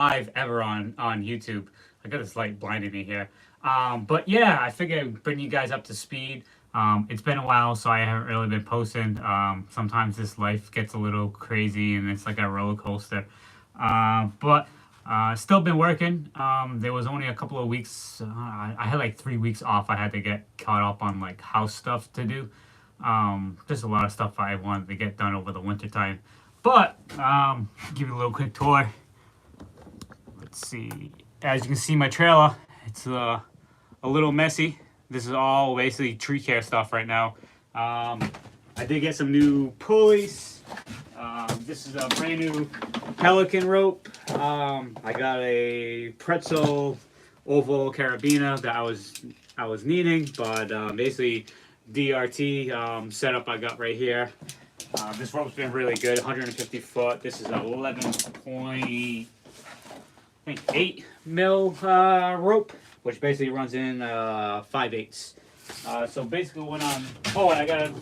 live ever on YouTube. I got this light blinding me here. But yeah, I figured I'd bring you guys up to speed. It's been a while, so I haven't really been posting. Sometimes this life gets a little crazy, and it's like a roller coaster. But still been working. There was only a couple of weeks. I had like 3 weeks off. I had to get caught up on like house stuff to do. Just a lot of stuff I wanted to get done over the winter time. But give you a little quick tour. Let's see. As you can see, my trailer, it's a little messy. This is all basically tree care stuff right now. I did get some new pulleys. This is a brand new Pelican rope. I got a pretzel oval carabiner that I was needing, but basically DRT setup I got right here. This rope's been really good, 150 foot. This is 11.8 mil rope, which basically runs in 5/8. So basically what I'm... Oh, and I got a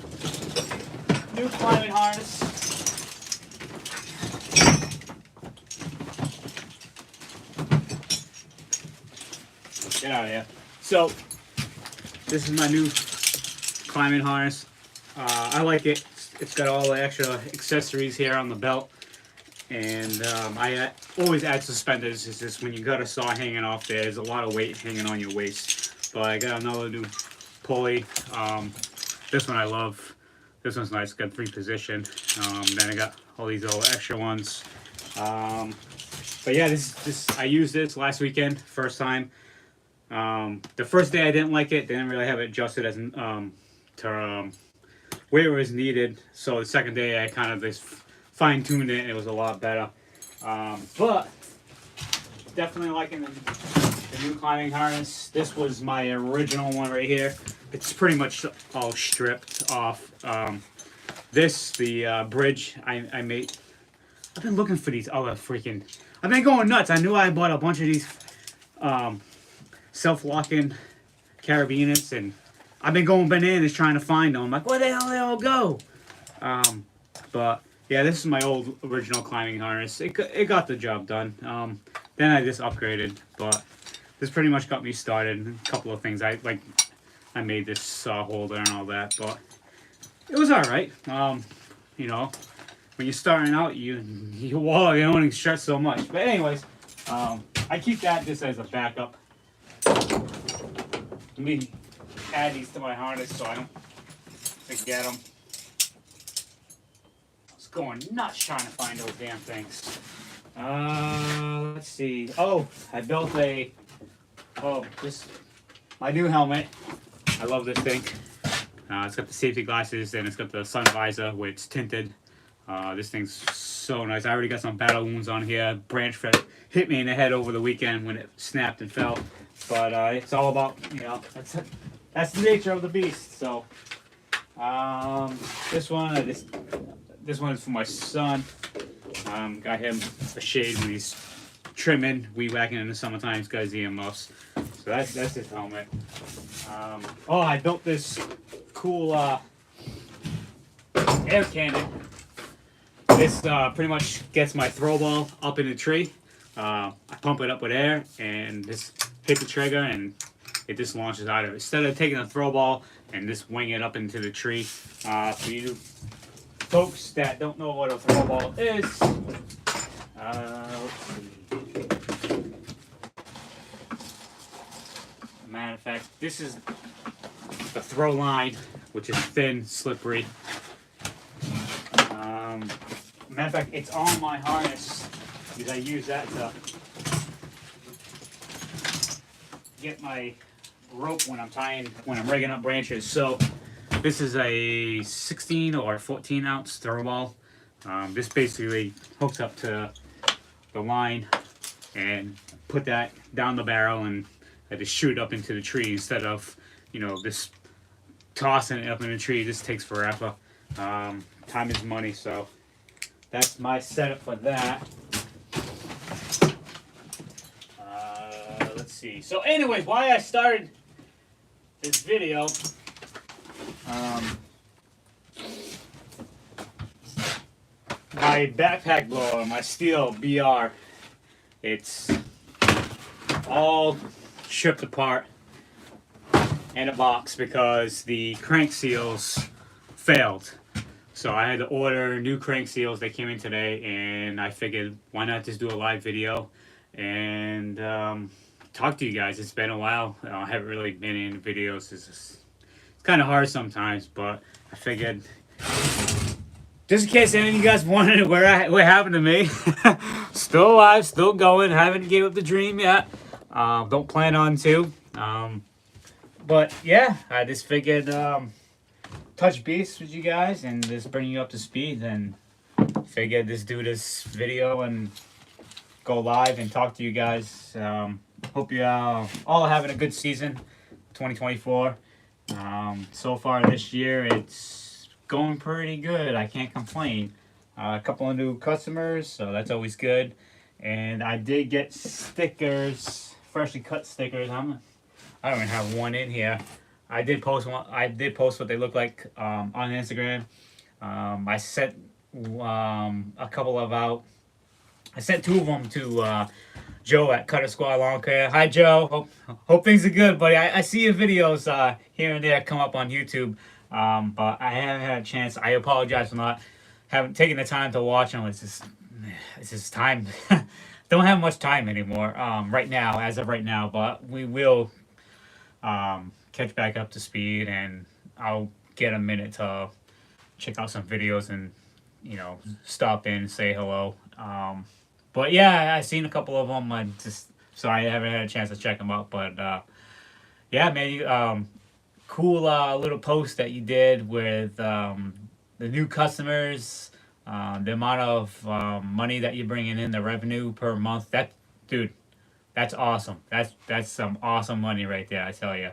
new climbing harness. Get out of here. So this is my new climbing harness. I like it. It's got all the extra accessories here on the belt. And I always add suspenders. It's just when you got a saw hanging off there's a lot of weight hanging on your waist. But I got another new pulley. This one I love. This one's nice. Got 3 position. Then I got all these little extra ones. But yeah, this I used this last weekend, first time. The first day I didn't like it. Didn't really have it adjusted as to where it was needed. So the second day I kind of just fine-tuned it and it was a lot better. But definitely liking the new climbing harness. This was my original one right here. It's pretty much all stripped off. The bridge I made. I've been looking for these other freaking... I've been going nuts. I knew I bought a bunch of these self-locking carabiners, and I've been going bananas trying to find them. I'm like, where the hell they all go? But yeah, this is my old original climbing harness. It got the job done. Then I just upgraded, but this pretty much got me started. A couple of things I made this saw holder and all that, but it was all right. You know, when you're starting out, you only stretch so much. But anyways, I keep that just as a backup. Let me add these to my harness so I don't forget them. Going nuts trying to find those damn things. Let's see. Oh, I built my new helmet. I love this thing. It's got the safety glasses and it's got the sun visor where it's tinted. This thing's so nice. I already got some battle wounds on here. Branch hit me in the head over the weekend when it snapped and fell. But it's all about, you know, that's the nature of the beast. So this one is for my son. Got him a shade when he's trimming, weed whacking in the summertime. He's got his earmuffs. So that's his helmet. Oh, I built this cool air cannon. This pretty much gets my throw ball up in the tree. I pump it up with air and just hit the trigger and it just launches out of it. Instead of taking a throw ball and just wing it up into the tree. For you folks that don't know what a throw ball is, let's see. Matter of fact, this is the throw line, which is thin, slippery. Matter of fact, it's on my harness because I use that to get my rope when I'm rigging up branches. So this is a 16 or 14 ounce throw ball. This basically hooks up to the line and put that down the barrel and I just shoot up into the tree instead of, you know, just tossing it up in the tree. This takes forever. Time is money, so that's my setup for that. Let's see. So anyways, why I started this video, my backpack blower, my Steel BR, It's all stripped apart in a box because the crank seals failed. So I had to order new crank seals. They came in today, and I figured why not just do a live video and talk to you guys. It's been a while. I haven't really been in videos. It's kind of hard sometimes, but I figured just in case any of you guys wondered what happened to me, still alive, still going. Haven't gave up the dream yet. Don't plan on to. But yeah, I just figured touch base with you guys and just bring you up to speed, and figured just do this video and go live and talk to you guys. Hope you all having a good season 2024. So far this year it's going pretty good. I can't complain. A couple of new customers, so that's always good. And I did get stickers, freshly cut stickers. I don't even have one in here. I did post one. I did post what they look like on Instagram. I sent a couple of out. I sent 2 of them to Joe at Cutter Squad Lawn Care. Hi, Joe. Hope things are good, buddy. I see your videos here and there come up on YouTube, but I haven't had a chance. I apologize for not having taken the time to watch them. It's just time. Don't have much time anymore right now, as of right now, but we will catch back up to speed, and I'll get a minute to check out some videos and, you know, stop in, say hello. But yeah, I've seen a couple of them. I haven't had a chance to check them out. But yeah, man, cool little post that you did with the new customers, the amount of money that you're bringing in, the revenue per month. Dude, that's awesome. That's some awesome money right there, I tell you.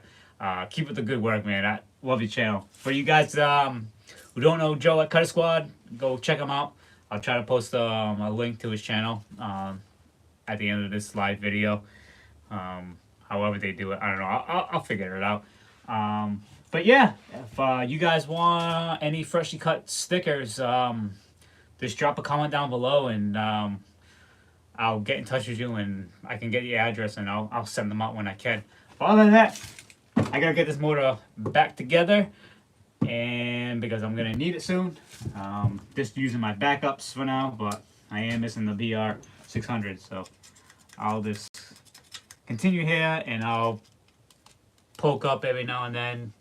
Keep up the good work, man. I love your channel. For you guys who don't know Joe at Cutter Squad, go check him out. I'll try to post a link to his channel at the end of this live video. However they do it, I don't know. I'll figure it out. But yeah, if you guys want any freshly cut stickers, just drop a comment down below, and I'll get in touch with you, and I can get your address, and I'll send them out when I can. But other than that, I gotta get this motor back together, and because I'm gonna need it soon. Just using my backups for now, but I am missing the BR600, so I'll just continue here, and I'll poke up every now and then.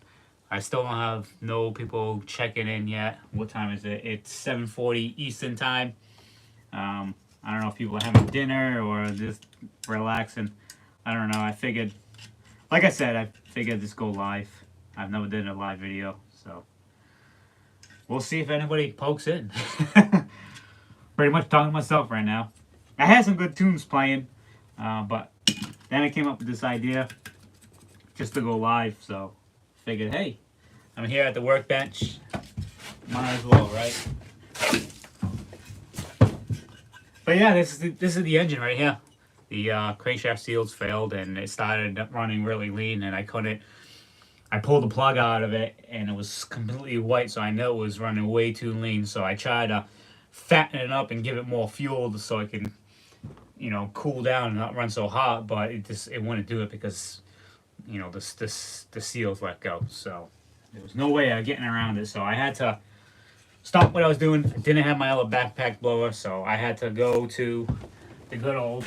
I still don't have no people checking in yet. What time is it? It's 7:40 Eastern time. I don't know if people are having dinner or just relaxing. I don't know. I figured, like I said, I figured just go live. I've never done a live video, so we'll see if anybody pokes in. Pretty much talking to myself right now. I had some good tunes playing, but then I came up with this idea just to go live, so figured, hey, I'm here at the workbench. Might as well, right? But yeah, this is the engine right here. The crankshaft seals failed, and it started running really lean, and I pulled the plug out of it, and it was completely white, so I know it was running way too lean. So I tried to fatten it up and give it more fuel so it can, you know, cool down and not run so hot. But it wouldn't do it because, you know, the seals let go. So there was no way of getting around it. So I had to stop what I was doing. I didn't have my other backpack blower, so I had to go to the good old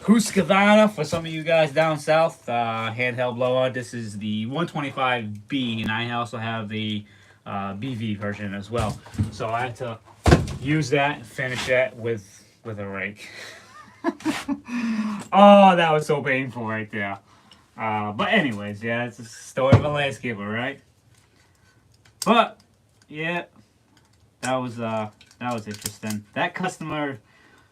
Husqvarna, for some of you guys down south, handheld blower. This is the 125B, and I also have the BV version as well. So I had to use that and finish that with a rake. Oh, that was so painful right there. But anyways, yeah, it's a story of a landscaper, right? But yeah, that was interesting. That customer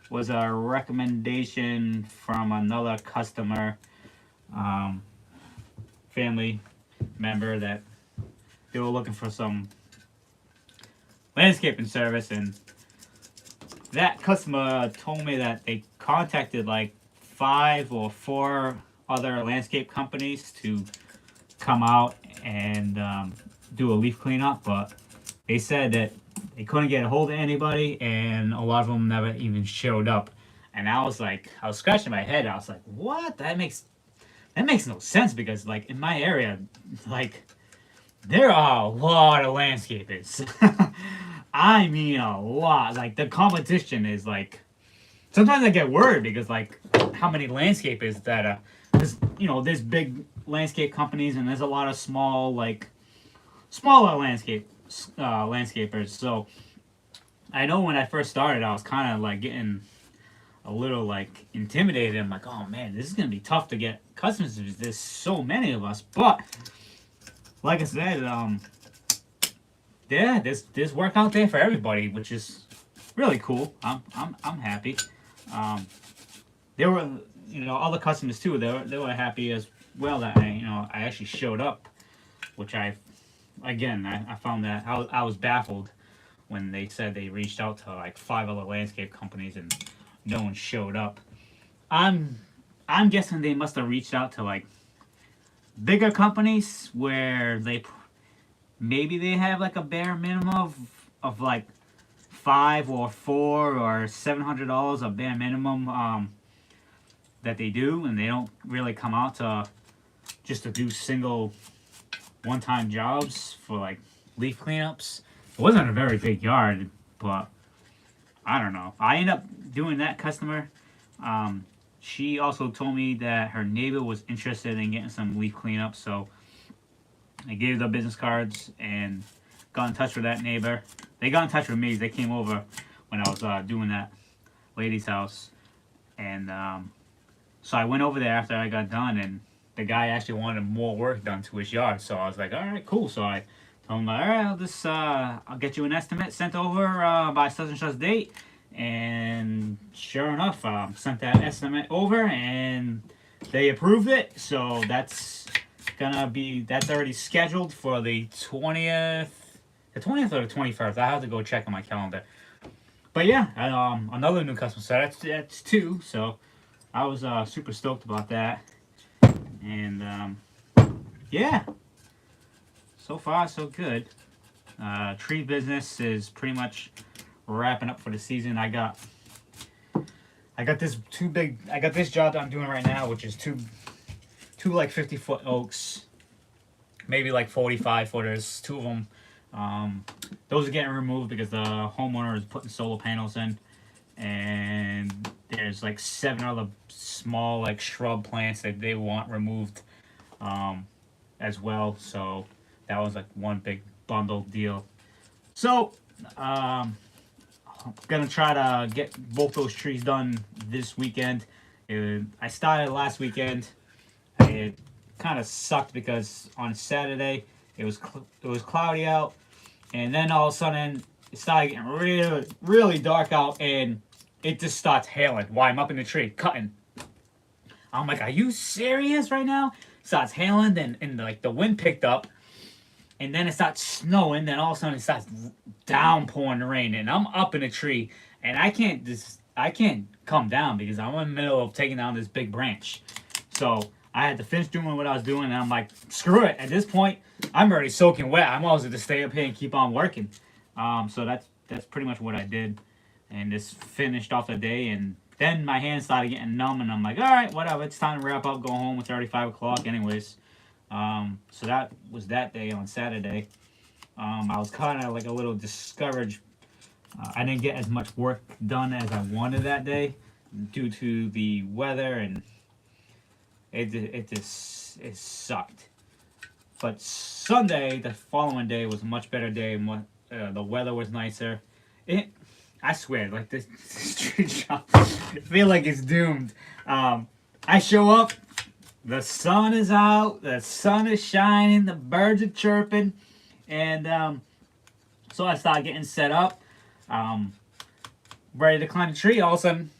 was a recommendation from another customer, family member, that they were looking for some landscaping service, and that customer told me that they contacted like 5 or 4 other landscape companies to come out and do a leaf cleanup, but they said that they couldn't get a hold of anybody, and a lot of them never even showed up. And I was like, I was scratching my head. I was like, what? That makes no sense because like in my area, like there are a lot of landscapers. I mean a lot. Like the competition is like sometimes I get worried because like how many landscapers that there's there's big landscape companies and there's a lot of small like smaller landscapers. So I know when I first started, I was kind of like getting a little like intimidated. I'm like, oh man, this is gonna be tough to get customers. There's so many of us, but like I said, yeah, there's work out there for everybody, which is really cool. I'm happy. Um, there were other customers too. They were happy as well that I actually showed up, which I found that I was baffled when they said they reached out to like 5 other landscape companies and no one showed up. I'm I'm guessing they must have reached out to like bigger companies where maybe they have like a bare minimum of like 5 or 4 or $700 a bare minimum that they do, and they don't really come out to just to do single one-time jobs for like leaf cleanups. It wasn't a very big yard, but I don't know. I ended up doing that customer. Um, she also told me that her neighbor was interested in getting some leaf cleanup, so I gave the business cards and got in touch with that neighbor. They got in touch with me. They came over when I was doing that lady's house, and so I went over there after I got done, and the guy actually wanted more work done to his yard. So I was like, all right, cool. So I told him, all right, I'll get you an estimate sent over by such and such date. And sure enough, sent that estimate over, and they approved it. So that's already scheduled for the 20th or the 21st. I have to go check on my calendar. But yeah, another new customer. So that's two. So I was super stoked about that. And yeah, so far so good. Tree business is pretty much wrapping up for the season. I got this job that I'm doing right now, which is two like 50-foot oaks, maybe like 45 footers. Two of them. Those are getting removed because the homeowner is putting solar panels in, and there's like 7 other small like shrub plants that they want removed as well. So that was like one big bundle deal. So I'm gonna try to get both those trees done this weekend. I started last weekend. It kind of sucked because on Saturday it was cloudy out, and then all of a sudden it started getting really really dark out, and it just starts hailing while I'm up in the tree cutting. I'm like, are you serious right now? Starts hailing, then and like the wind picked up, and then it starts snowing. Then all of a sudden it starts downpouring rain, and I'm up in a tree, and I can't come down because I'm in the middle of taking down this big branch. So I had to finish doing what I was doing, and I'm like, screw it. At this point, I'm already soaking wet. I'm always going to stay up here and keep on working. So that's pretty much what I did, and just finished off the day. And then my hands started getting numb, and I'm like, all right, whatever. It's time to wrap up, go home. It's already 5 o'clock, anyways. So that was that day on Saturday. I was kind of like a little discouraged. I didn't get as much work done as I wanted that day due to the weather, and it sucked. But Sunday, the following day, was a much better day. The weather was nicer. I swear, like this tree shop, I feel like it's doomed. I show up, the sun is out, the sun is shining, the birds are chirping, and so I start getting set up, ready to climb the tree. All of a sudden,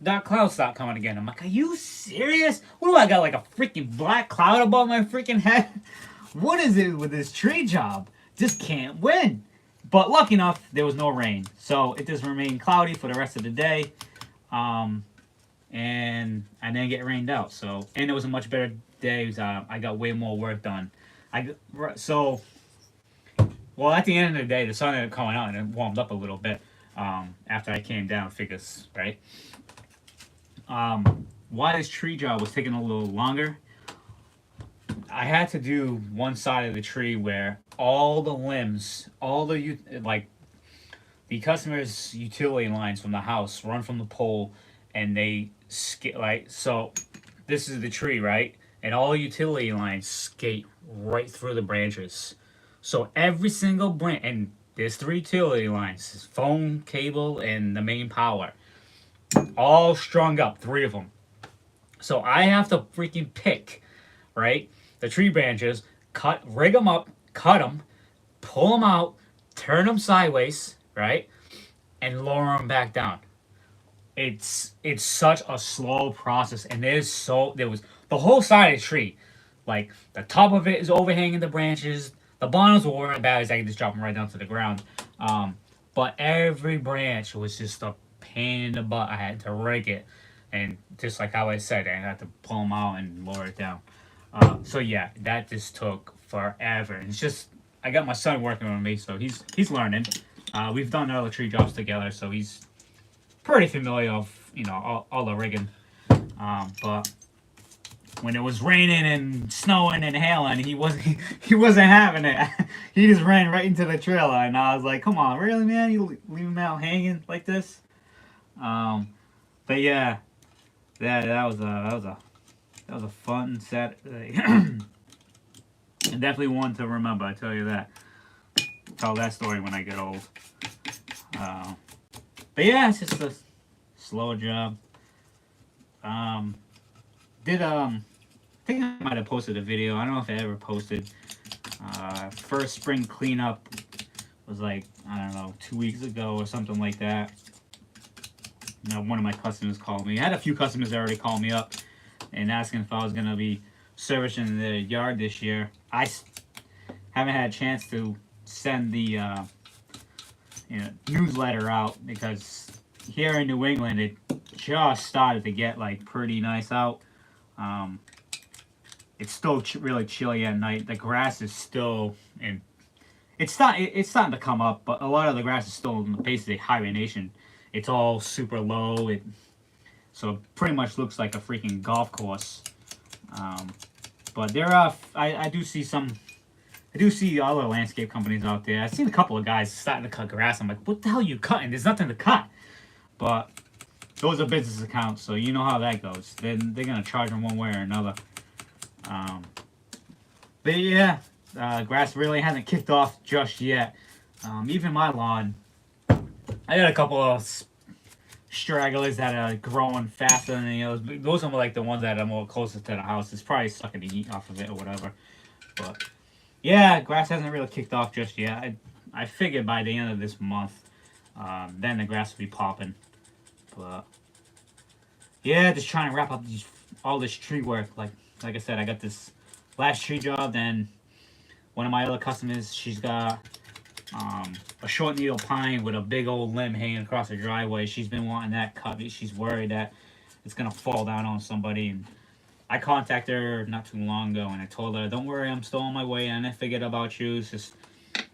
that cloud start coming again. I'm like, are you serious? What do I got, like a freaking black cloud above my freaking head? What is it with this tree job? Just can't win. But lucky enough, there was no rain. So it just remained cloudy for the rest of the day. And I didn't get rained out. And it was a much better day. I got way more work done. At the end of the day, the sun ended up coming out and it warmed up a little bit. after I came down, figures, right? Why this tree job was taking a little longer, I had to do one side of the tree where all the limbs, all the like the customer's utility lines from the house run from the pole, and they skate like so. This is the tree, right? And all the utility lines skate right through the branches. So every single branch, and there's three utility lines: phone, cable, and the main power, all strung up, three of them. So I have to freaking pick, right? The tree branches, rig them up, cut them, pull them out, turn them sideways, right, and lower them back down. It's such a slow process, and there was the whole side of the tree, like the top of it is overhanging the branches. The bottoms were bad as I can just drop them right down to the ground. But every branch was just a pain in the butt. I had to rig it, and just like how I said, I had to pull them out and lower it down. So yeah, that just took forever. And it's just I got my son working with me, so he's learning. We've done other tree jobs together, so he's pretty familiar of all the rigging. But when it was raining and snowing and hailing, he wasn't having it. He just ran right into the trailer, and I was like, "Come on, really, man? You leave him out hanging like this?" But yeah, that was a fun Saturday. And definitely one to remember. I tell you that. Tell that story when I get old. But yeah, it's just a slow job. I think I might have posted a video. I don't know if I ever posted. First spring cleanup was like, I don't know, 2 weeks ago or something like that. One of my customers called me. I had a few customers already call me up and asking if I was gonna be servicing the yard this year. I haven't had a chance to send the newsletter out because here in New England it just started to get like pretty nice out. It's still really chilly at night. The grass is still in. It's starting to come up, but a lot of the grass is still in basically hibernation. It's all super low. So it pretty much looks like a freaking golf course. But there are I do see other landscape companies out there. I've seen a couple of guys starting to cut grass. I'm like, what the hell are you cutting? There's nothing to cut. But those are business accounts, so you know how that goes. They're gonna charge them one way or another. But yeah, grass really hasn't kicked off just yet. Even my lawn, I got a couple of stragglers that are growing faster than the others. Those are like the ones that are more closer to the house. It's probably sucking the heat off of it or whatever. But yeah, grass hasn't really kicked off just yet. I figured by the end of this month, then the grass will be popping. But yeah, just trying to wrap up all this tree work. Like I said, I got this last tree job. Then one of my other customers, she's got a short needle pine with a big old limb hanging across the driveway. She's been wanting that cut. She's worried that it's gonna fall down on somebody. And I contacted her not too long ago, and I told her, "Don't worry, I'm still on my way, and I figured about you. It's just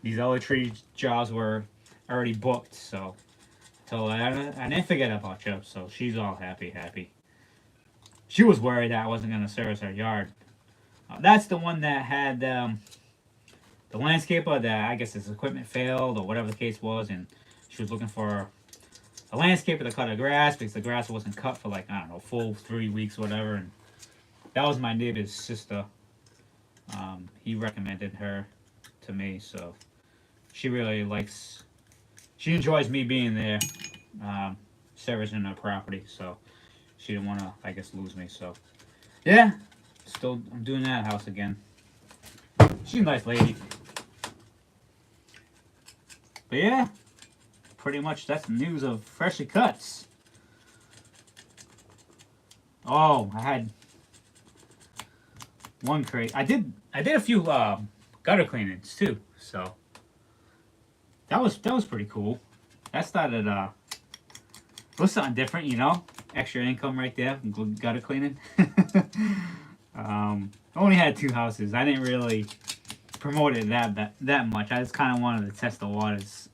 these other tree jobs were already booked, so." So I didn't forget about you, so she's all happy. She was worried that I wasn't going to service her yard. That's the one that had the landscaper that I guess his equipment failed or whatever the case was, and she was looking for a landscaper to cut her grass because the grass wasn't cut for like, I don't know, full 3 weeks, whatever. And that was my neighbor's sister. He recommended her to me, so she enjoys me being there, servicing her property, so she didn't want to, I guess, lose me. So yeah, I'm doing that house again. She's a nice lady. But yeah, pretty much that's the news of Freshly Cuts. Oh, I had one crate. I did a few gutter cleanings too, so that was pretty cool. That started it was something different, extra income right there from gutter cleaning. I only had 2 houses. I didn't really promote it that much. I just kind of wanted to test the waters,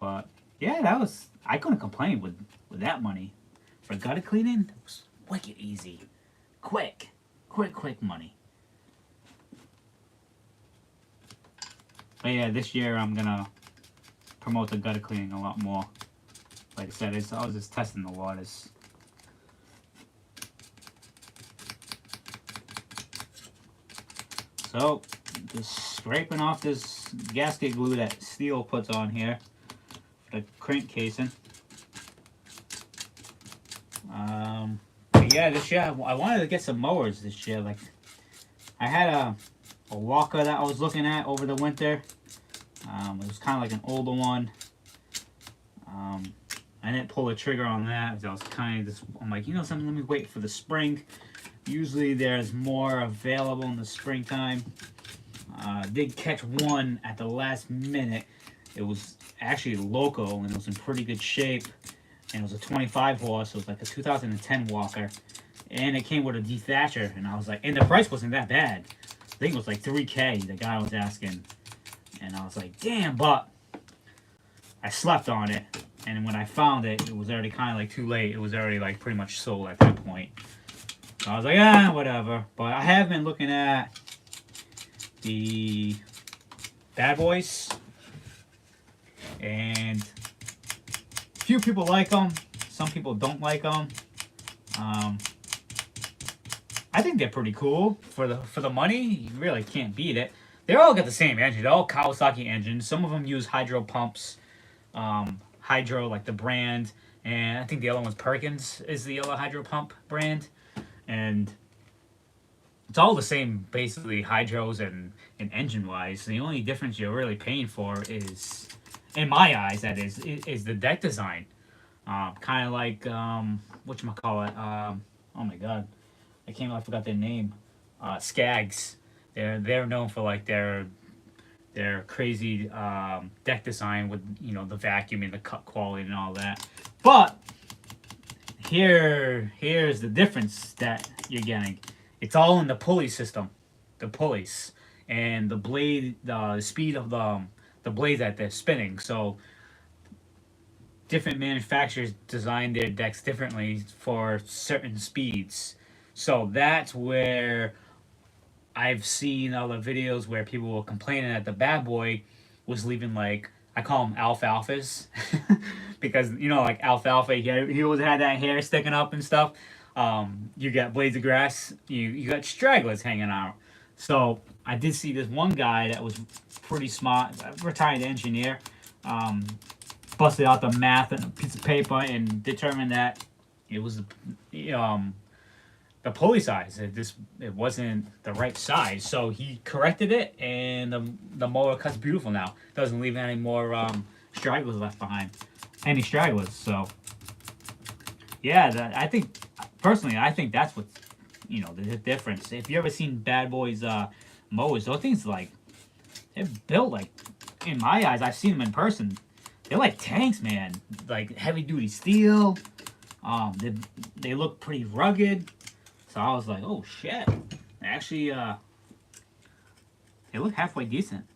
but Yeah, I couldn't complain with that money. For gutter cleaning, it was wicked easy. Quick. Quick money. But yeah, this year I'm gonna promote the gutter cleaning a lot more. Like I said, I was just testing the waters. So, just scraping off this gasket glue that Steel puts on here for the crank casing. But yeah, this year I wanted to get some mowers this year. Like, I had a Walker that I was looking at over the winter. It was kind of like an older one. I didn't pull the trigger on that. I was kind of just, I'm like, you know something, let me wait for the spring. Usually there's more available in the springtime. Did catch one at the last minute. It was actually local and it was in pretty good shape. And it was a 25 horse. So it was like a 2010 Walker. And it came with a dethatcher. And I was like, and the price wasn't that bad. I think it was like $3K the guy was asking. And I was like, damn, but I slept on it. And when I found it, it was already kind of like too late. It was already like pretty much sold at that point. So I was like, whatever. But I have been looking at the Bad Boys. And few people like them. Some people don't like them. I think they're pretty cool for the money. You really can't beat it. They all got the same engine. They're all Kawasaki engines. Some of them use hydro pumps. Hydro, like the brand, and I think the other one's Perkins is the other hydro pump brand, and it's all the same basically hydros and engine wise. The only difference you're really paying for is, in my eyes, that is the deck design. Kind of like whatchamacallit, oh my god, I forgot their name. Skags. They're known for like their crazy deck design with, you know, the vacuum and the cut quality and all that. But here's the difference that you're getting. It's all in the pulley system, the pulleys and the blade, the speed of the blades that they're spinning. So different manufacturers design their decks differently for certain speeds. So that's where I've seen other videos where people were complaining that the Bad Boy was leaving, like, I call them alfalfas because, you know, like alfalfa, he always had that hair sticking up and stuff. You got blades of grass, you got stragglers hanging out. So I did see this one guy that was pretty smart, a retired engineer, busted out the math and a piece of paper and determined that it was the pulley size. It wasn't the right size, so he corrected it, and the mower cuts beautiful now. Doesn't leave any more stragglers left behind, any stragglers. So yeah, I think personally, I think that's what's, you know, the difference. If you ever seen Bad Boys mowers, those things, like, they're built like, in my eyes, I've seen them in person. They're like tanks, man. Like heavy duty steel. They look pretty rugged. So I was like, oh shit. Actually, they look halfway decent.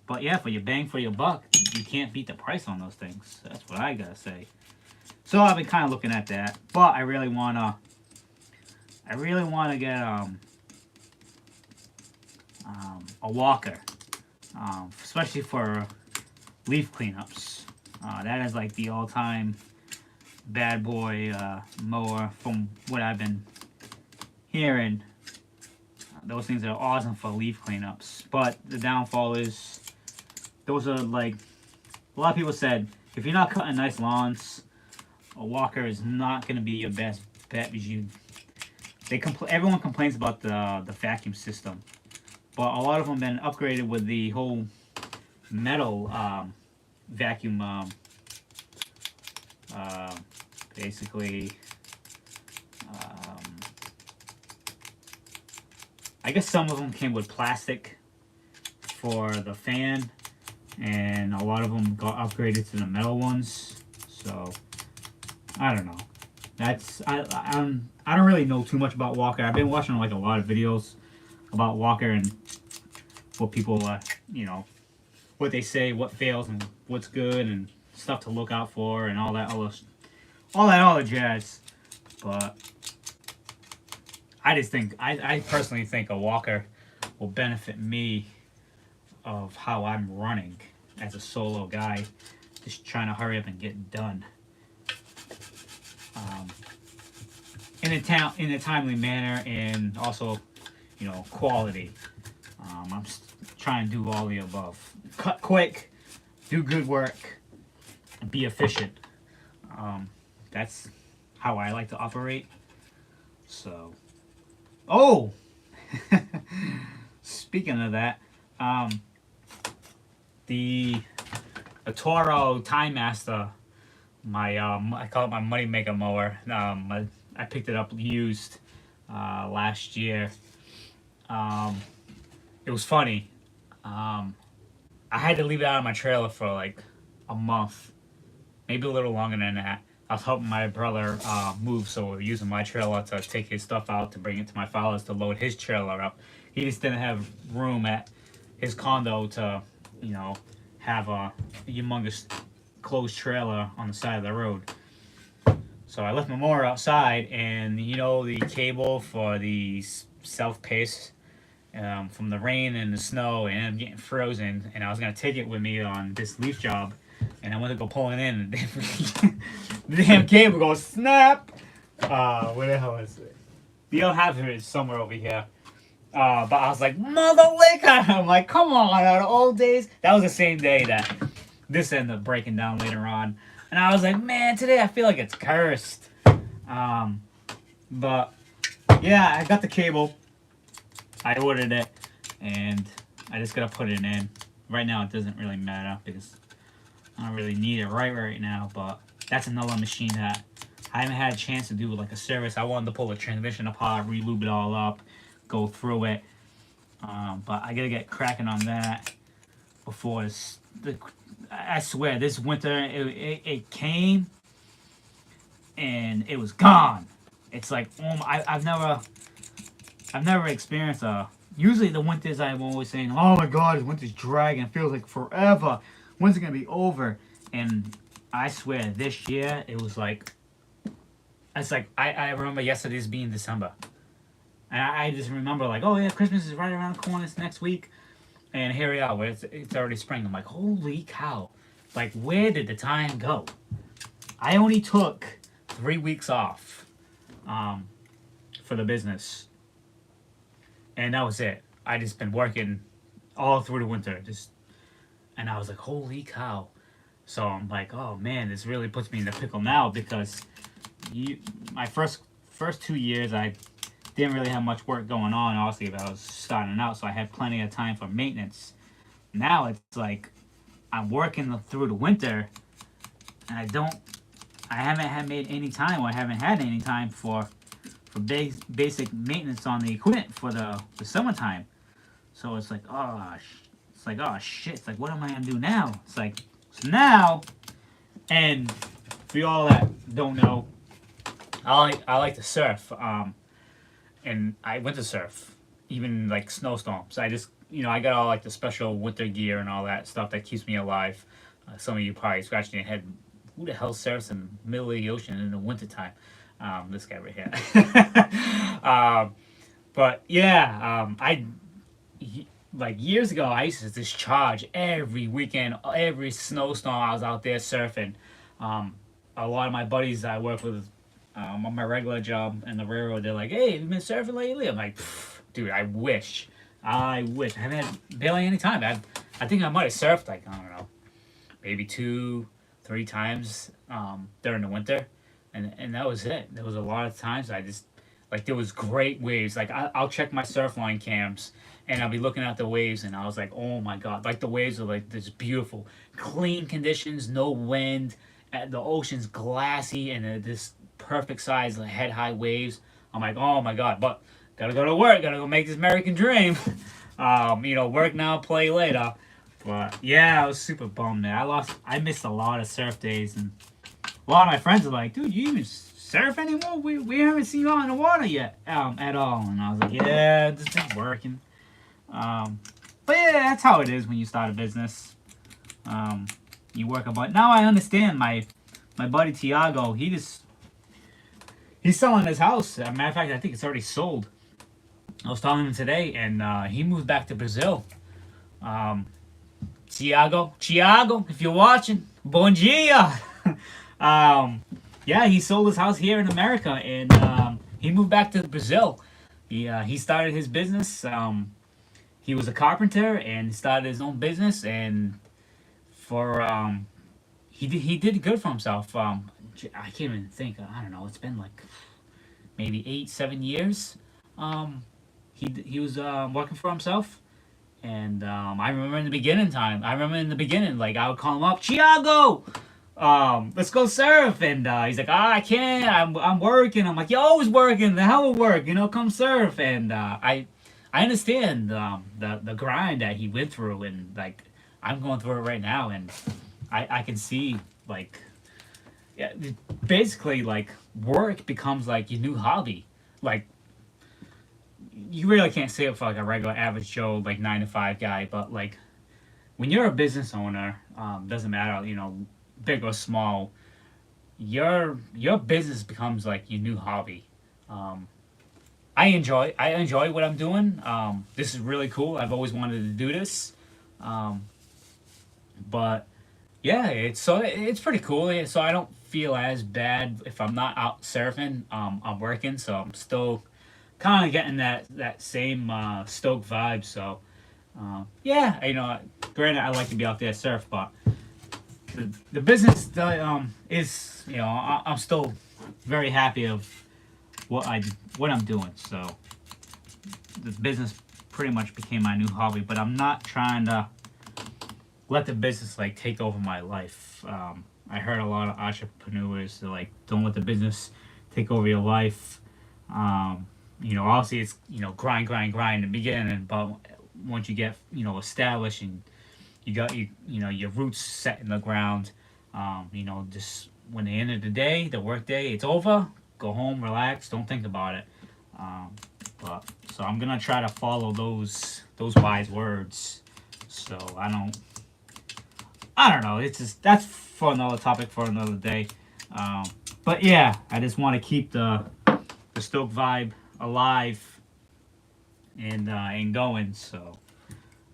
But yeah, for your bang for your buck, you can't beat the price on those things. That's what I gotta say. So I've been kind of looking at that, but I really wanna get a Walker, especially for leaf cleanups. That is like the all-time Bad Boy mower from what I've been hearing. Those things are awesome for leaf cleanups, but the downfall is those are, like, a lot of people said, if you're not cutting nice lawns, a Walker is not going to be your best bet because everyone complains about the vacuum system, but a lot of them have been upgraded with the whole metal vacuum. Basically, I guess some of them came with plastic for the fan, and a lot of them got upgraded to the metal ones. So I don't know. I don't really know too much about Walker. I've been watching like a lot of videos about Walker and what people you know, what they say, what fails and what's good and stuff to look out for and all that other jazz. But I just think I personally think a walker will benefit me of how I'm running as a solo guy, just trying to hurry up and get done. In a timely manner, and also, quality. I'm trying to do all the above. Cut quick, do good work, and be efficient. That's how I like to operate. So, oh, speaking of that, the Toro Time Master, I call it my money maker mower. I picked it up used last year. It was funny. I had to leave it out of my trailer for like a month, maybe a little longer than that. I was helping my brother move, so we were using my trailer to take his stuff out to bring it to my father's to load his trailer up. He just didn't have room at his condo to, have a humongous closed trailer on the side of the road. So I left my mower outside, and the cable for the self-pace from the rain and the snow, and I'm getting frozen, and I was gonna take it with me on this leaf job, and I went to go pull it in, and the damn cable goes snap. Where the hell is it? The other half of it is somewhere over here. But I was like, mother liquor! I'm like, come on, out of old days. That was the same day that this ended up breaking down later on. And I was like, man, today I feel like it's cursed. But yeah, I got the cable. I ordered it, and I just gotta put it in. Right now it doesn't really matter because I don't really need it right now, but that's another machine that I haven't had a chance to do like a service. I wanted to pull the transmission apart, re-lube it all up, go through it. But I gotta get cracking on that before I swear, this winter it came and it was gone. It's like, I've never experienced usually the winters I'm always saying, oh my god, this winter's dragging, it feels like forever. When's it gonna be over? And I swear, this year it was like, I remember yesterday's being December. And I just remember like, oh yeah, Christmas is right around the corner, it's next week. And here we are, where it's already spring. I'm like, holy cow. Like, where did the time go? I only took 3 weeks off for the business. And that was it. I just been working all through the winter. And I was like, holy cow. So I'm like, oh man, this really puts me in the pickle now because my first 2 years, I didn't really have much work going on, obviously, but I was starting out, so I had plenty of time for maintenance. Now it's like I'm working through the winter, and I haven't made any time, or I haven't had any time for basic maintenance on the equipment for the summertime. So it's like, oh shit. It's like, what am I gonna do now? It's like, so now, and for y'all that don't know, I like to surf. And I went to surf, even like snowstorms. I just, I got all like the special winter gear and all that stuff that keeps me alive. Some of you probably scratching your head, who the hell surfs in the middle of the ocean in the wintertime? This guy right here. But yeah, like years ago, I used to discharge every weekend, every snowstorm I was out there surfing. A lot of my buddies I work with, on my regular job in the railroad, they're like, hey, have you been surfing lately? I'm like, dude, I wish. I haven't had barely any time. I think I might have surfed like, I don't know, maybe 2-3 times during the winter. And that was it. There was a lot of times I just, like, there was great waves. Like, I'll check my Surfline cams, and I'll be looking at the waves, and I was like, oh my god. Like, the waves are like this beautiful, clean conditions, no wind. The ocean's glassy, and this perfect size head high waves. I'm like, oh my god, but gotta go to work, gotta go make this American dream. Work now, play later. But yeah, I was super bummed, man. I missed a lot of surf days, and a lot of my friends are like, dude, you even surf anymore? We haven't seen you on the water yet, at all. And I was like, yeah, this thing's working. But yeah, that's how it is when you start a business. you work a bunch. Now I understand my buddy Tiago. He's selling his house. As a matter of fact, I think it's already sold. I was talking to him today, and he moved back to Brazil. Tiago, if you're watching, bom dia. Yeah, he sold his house here in America, and he moved back to Brazil. He started his business. He was a carpenter and started his own business, and for he did good for himself. I can't even think. I don't know. It's been like maybe 8, 7 years. He was working for himself, and I remember in the beginning time. I remember in the beginning, like I would call him up, Thiago, let's go surf, and he's like, I can't. I'm working. I'm like, you always working. The hell with work, come surf. And I understand the grind that he went through, and like I'm going through it right now, and I can see like, yeah, basically like work becomes like your new hobby. Like you really can't say it for like a regular average Joe like 9 to 5 guy, but like when you're a business owner, doesn't matter, big or small, your business becomes like your new hobby. I enjoy what I'm doing. This is really cool. I've always wanted to do this, but yeah, it's pretty cool. So I don't feel as bad if I'm not out surfing. I'm working, so I'm still kind of getting that same stoked vibe. So yeah, granted I like to be out there surf, but the business is I'm still very happy of what I'm doing. So the business pretty much became my new hobby, but I'm not trying to let the business like take over my life. I heard a lot of entrepreneurs that, like, don't let the business take over your life. Obviously it's grind in the beginning, but once you get established and you got your roots set in the ground, just when the end of the day, the work day, it's over, go home, relax, don't think about it. But so I'm gonna try to follow those wise words, so I don't know. It's just that's for another topic for another day. But yeah, I just want to keep the stoke vibe alive and going. So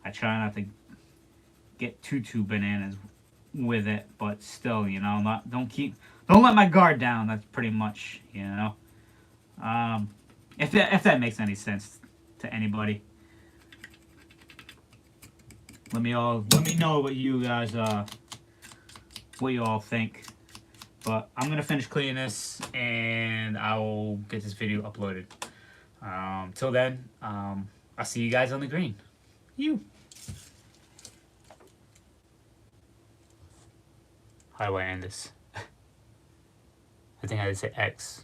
I try not to get too bananas with it, but still, don't let my guard down. That's pretty much, if that makes any sense to anybody. Let me know what you guys what you all think. But I'm gonna finish cleaning this and I'll get this video uploaded. Till then, I'll see you guys on the green. How do I end this? I think I had to say X.